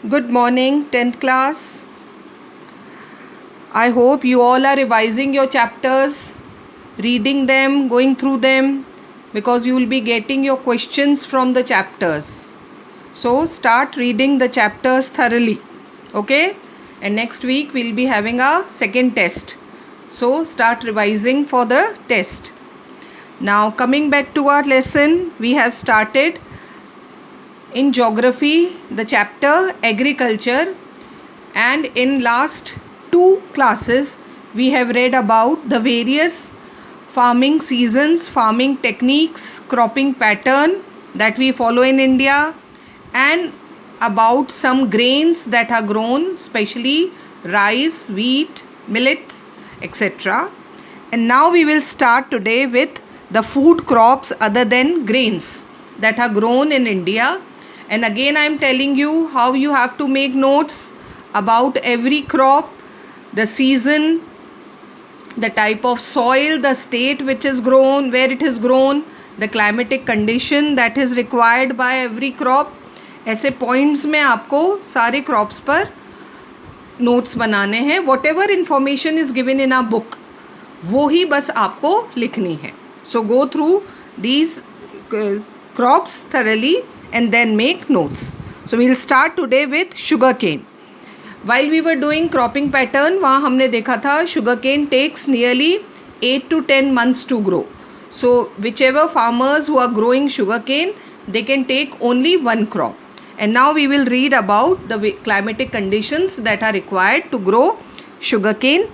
Good morning, 10th class. I hope you all are revising your chapters, reading them, going through them, because you will be getting your questions from the chapters. So start reading the chapters thoroughly, okay? And next week we'll be having a second test. So start revising for the test. Now coming back to our lesson, we have started in geography the chapter agriculture, and in last two classes we have read about the various farming seasons, farming techniques, cropping pattern that we follow in India, and about some grains that are grown, especially rice, wheat, millets, etc. And now we will start today with the food crops other than grains that are grown in India. And again I am telling you how you have to make notes about every crop, the season, the type of soil, the state which is grown, where it is grown, the climatic condition that is required by every crop. ऐसे points में आपको सारे crops पर notes बनाने हैं. Whatever information is given in a book वो ही बस आपको लिखनी है. So go through these crops thoroughly and then make notes. So we'll start today with sugarcane. While we were doing cropping pattern, वहाँ हमने देखा था sugarcane takes nearly 8 to 10 months to grow. So whichever farmers who are growing sugarcane, they can take only one crop. And now we will read about the climatic conditions that are required to grow sugarcane.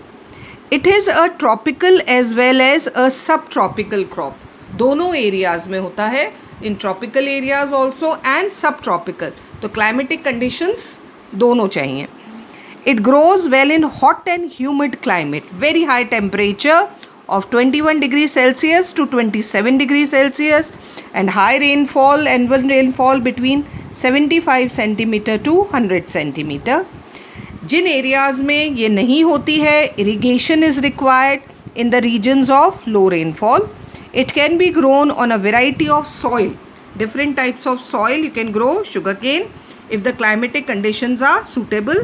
It is a tropical as well as a subtropical crop. दोनों areas में होता है, in tropical areas also and subtropical. तो climatic conditions दोनों चाहिए. It grows well in hot and humid climate, very high temperature of 21 degrees Celsius to 27 degrees Celsius, and high rainfall, annual rainfall between 75 centimeter to 100 centimeter. Jin areas में ये नहीं होती है, irrigation is required in the regions of low rainfall. It can be grown on a variety of soil, different types of soil you can grow sugarcane if the climatic conditions are suitable,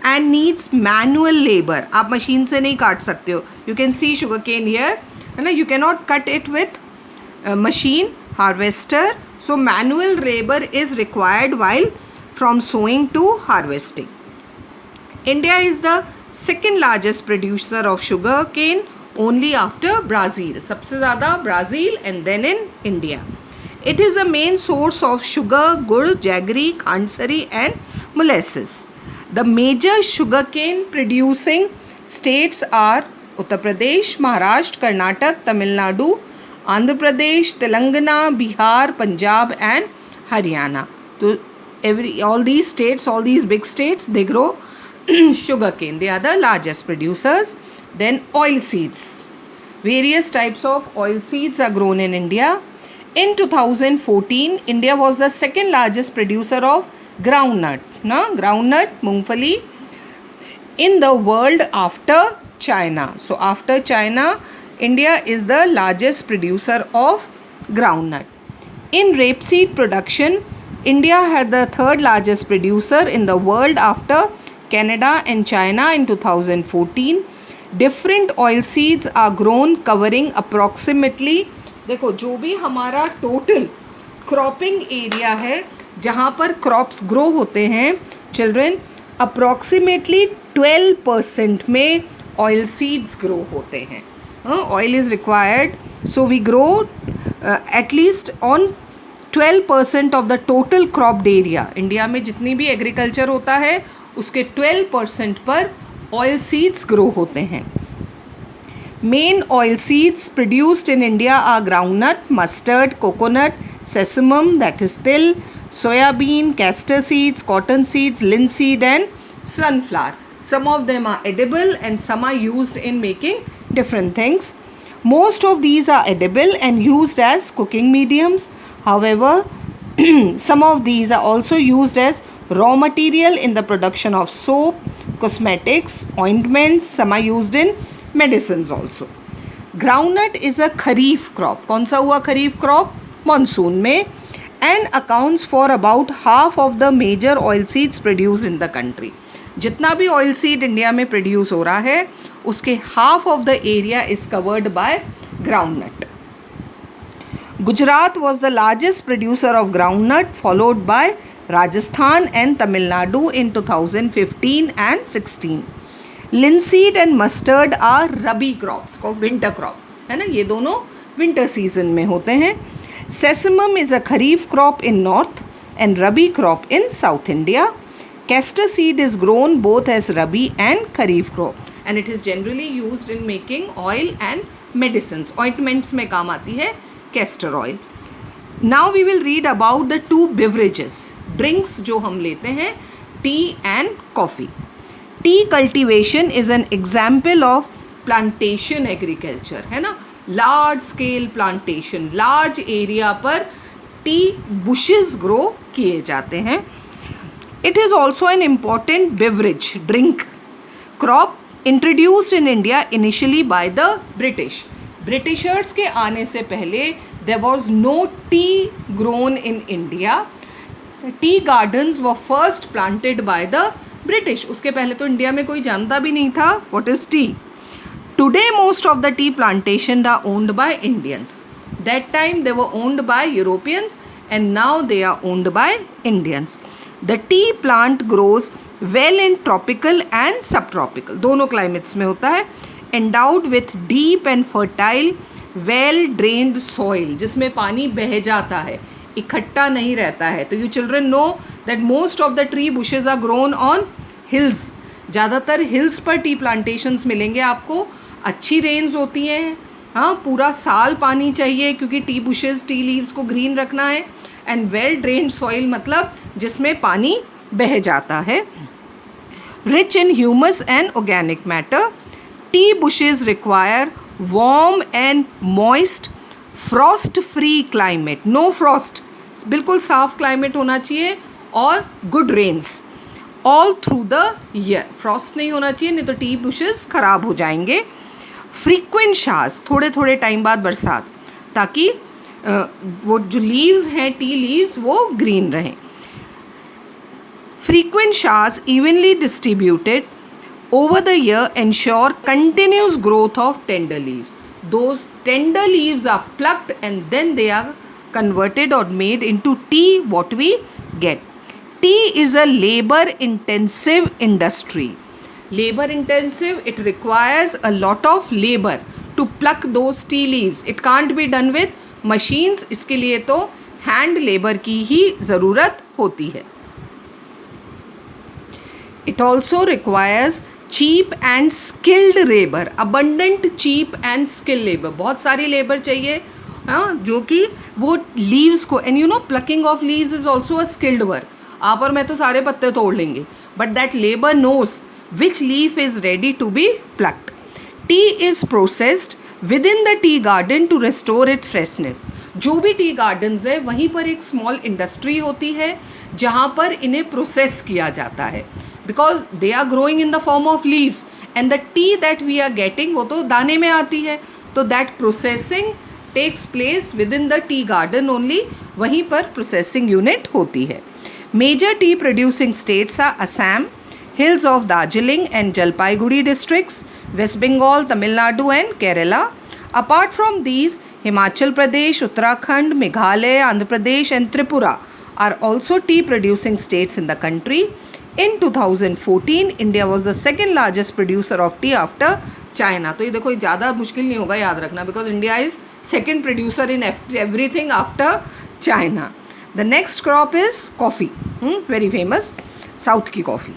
and needs manual labor. आप machine से नहीं काट सकते हो. You can see sugarcane here, है ना, you cannot cut it with machine harvester. So manual labor is required while from sowing to harvesting. India is the second largest producer of sugarcane, only after Brazil. सबसे ज़्यादा Brazil and then in India. It is the main source of sugar, gur, jaggery, khandsari and molasses. The major sugarcane producing states are Uttar Pradesh, Maharashtra, Karnataka, Tamil Nadu, Andhra Pradesh, Telangana, Bihar, Punjab and Haryana. So all these states, all these big states, they grow sugarcane. They are the largest producers. Then oil seeds. Various types of oil seeds are grown in India. In 2014, India was the second largest producer of groundnut, groundnut, mungfali, in the world after China. So after China, India is the largest producer of groundnut. In rapeseed production, India had the third largest producer in the world after Canada and China in 2014. Different oil seeds are grown covering approximately, देखो जो भी हमारा total cropping area है जहाँ पर crops grow होते हैं children, approximately 12% में ऑयल सीड्स ग्रो होते हैं. Oil is required, so we grow at least on 12% of the total cropped area. India में जितनी भी एग्रीकल्चर होता है उसके 12% पर oil seeds grow होते हैं. Main oil seeds produced in India are groundnut, mustard, coconut, sesamum, that is til, soybean, castor seeds, cotton seeds, linseed and sunflower. Some of them are edible and some are used in making different things. Most of these are edible and used as cooking mediums. However, some of these are also used as raw material in the production of soap, cosmetics, ointments. Some are used in medicines also. Groundnut is a kharif crop. कौन सा हुआ खरीफ crop? Monsoon में. and accounts for about half of the major oilseeds produced in the country. जितना भी oil seed India में produce हो रहा है उसके half of the area is covered by groundnut. Gujarat was the largest producer of groundnut, followed by Rajasthan and Tamil Nadu in 2015 and 16. Linseed and mustard are rabi crops, को winter crop है ना, ये दोनों winter season में होते हैं. Sesamum is a kharif crop in north and rabi crop in South India. Castor seed is grown both as rabi and kharif crop and it is generally used in making oil and medicines. Ointments में काम आती है castor oil. Now we will read about the two beverages, drinks जो हम लेते हैं, tea and coffee. Tea cultivation is an example of plantation agriculture, है ना, large scale plantation, large area पर tea bushes grow किए जाते हैं. It is also an important beverage, drink crop introduced in India initially by the British. Britishers के आने से पहले there was no tea grown in India. Tea gardens were first planted by the British. उसके पहले तो India में कोई जानता भी नहीं था what is tea. Today most of the tea plantations are owned by Indians. That time they were owned by Europeans and now they are owned by Indians. The tea plant grows well in tropical and subtropical, दोनों climates में होता है. Endowed with deep and fertile, well drained soil, जिसमें पानी बह जाता है, इकट्ठा नहीं रहता है. तो you children know that most of the tree bushes are grown on hills. ज़्यादातर hills पर टी plantations मिलेंगे आपको. अच्छी रेंज होती हैं, हाँ, पूरा साल पानी चाहिए क्योंकि टी बुशेस, टी लीव्स को ग्रीन रखना है. एंड वेल ड्रेन्ड सॉइल मतलब जिसमें पानी बह जाता है. Rich in humus and organic matter. Tea bushes require warm and moist frost free climate. No frost, बिल्कुल साफ क्लाइमेट होना चाहिए और good rains all through the year. Frost नहीं होना चाहिए, नहीं तो टी बुशेस खराब हो जाएंगे. फ्रीक्वेंट शावर्स, थोड़े थोड़े टाइम बाद बरसात, ताकि वो जो लीव्स हैं टी लीव्स वो ग्रीन रहें. Frequent showers evenly distributed over the year ensure continuous growth of tender leaves. Those tender leaves are plucked and then they are converted or made into tea, what we get. Tea is a labor intensive industry. Labor intensive, it requires a lot of labor to pluck those tea leaves. It can't be done with machines. इसके लिए तो hand labor की ही ज़रूरत होती है. It also requires cheap and skilled labour. Abundant cheap and skill labour, बहुत सारी labour चाहिए, हाँ, जो कि वो लीव्स को, and you know plucking of leaves is also a skilled work. आप और मैं तो सारे पत्ते तोड़ लेंगे, but that labour knows which leaf is ready to be plucked. Tea is processed within the tea garden to restore it freshness. जो भी टी गार्डन्स है वहीं पर एक स्मॉल इंडस्ट्री होती है जहाँ पर इन्हें प्रोसेस किया जाता है, because they are growing in the form of leaves and the tea that we are getting वो तो दाने में आती है. तो that processing takes place within the tea garden only, वहीं पर processing unit होती है. Major tea producing states are Assam, hills of Darjeeling and Jalpaiguri districts, West Bengal, Tamil Nadu and Kerala. Apart from these, Himachal Pradesh, Uttarakhand, Meghalaya, Andhra Pradesh and Tripura are also tea producing states in the country. In 2014, India was the second largest producer of tea after China. तो ये देखो, ज़्यादा मुश्किल नहीं होगा याद रखना, because India is second producer in everything after China. The next crop is coffee, very famous, South की coffee.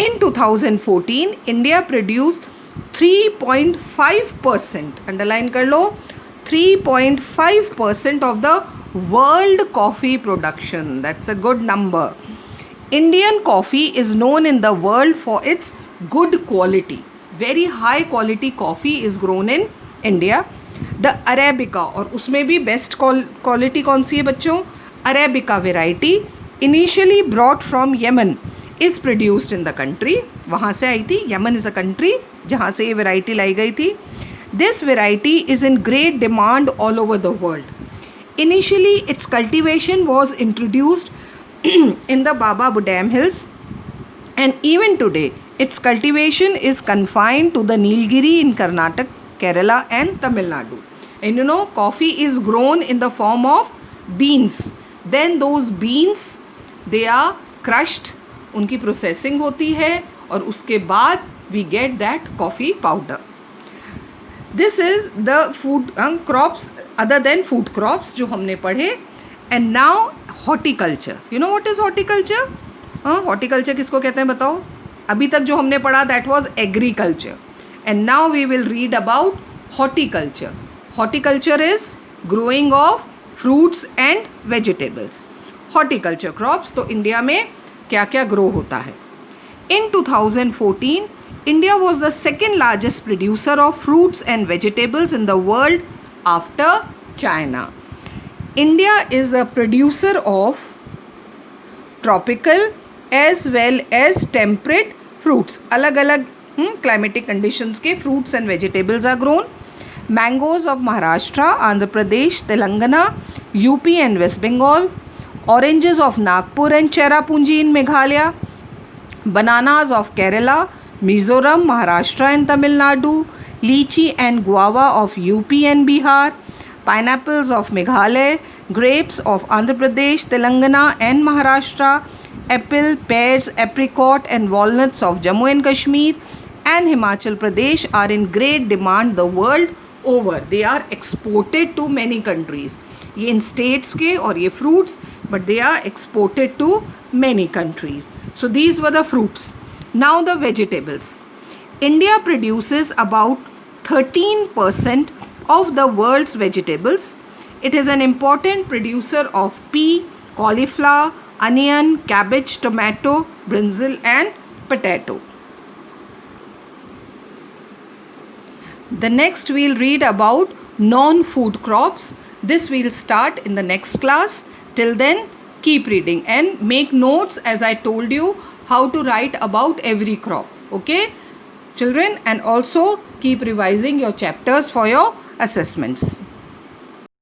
In 2014, India produced 3.5%, underline कर लो, 3.5% of the world coffee production. That's a good number. Indian coffee is known in the world for its good quality. Very high quality coffee is grown in India. The Arabica, और उसमें भी best quality कौन सी है बच्चों? Arabica variety initially brought from Yemen is produced in the country. वहाँ से आई थी. Yemen is a country जहाँ से ये variety लाई गई थी. This variety is in great demand all over the world. Initially, its cultivation was introduced in the Baba Budam Hills, and even today, its cultivation is confined to the Nilgiri in Karnataka, Kerala, and Tamil Nadu. And you know, coffee is grown in the form of beans. Then those beans, they are crushed, उनकी processing होती है और उसके बाद we get that coffee powder. This is the food crops other than food crops जो हमने पढ़े. And now horticulture. You know what is horticulture? Horticulture किसको कहते हैं बताओ? अभी तक जो हमने पढ़ा that was agriculture. And now we will read about horticulture. Horticulture is growing of fruits and vegetables. Horticulture crops तो इंडिया में क्या क्या ग्रो होता है. In 2014, India was the second largest producer of fruits and vegetables in the world after China. India is a producer of tropical as well as temperate fruits. अलग अलग climatic conditions के fruits and vegetables are grown. Mangoes of Maharashtra, Andhra Pradesh, Telangana, UP and West Bengal. Oranges of Nagpur and Cherrapunji in Meghalaya. Bananas of Kerala, Mizoram, Maharashtra and Tamil Nadu. Lychee and guava of UP and Bihar. Pineapples of Meghalaya. Grapes of Andhra Pradesh, Telangana and Maharashtra. Apple, pears, apricot and walnuts of Jammu and Kashmir and Himachal Pradesh are in great demand the world over. They are exported to many countries. ये इन states के और ये fruits, but they are exported to many countries. So these were the fruits. Now the vegetables. India produces about 13% of the world's vegetables. It is an important producer of pea, cauliflower, onion, cabbage, tomato, brinjal and potato. The next we'll read about non-food crops. This we'll start in the next class. Till then, keep reading and make notes as I told you how to write about every crop. Okay, children, and also keep revising your chapters for your assessments.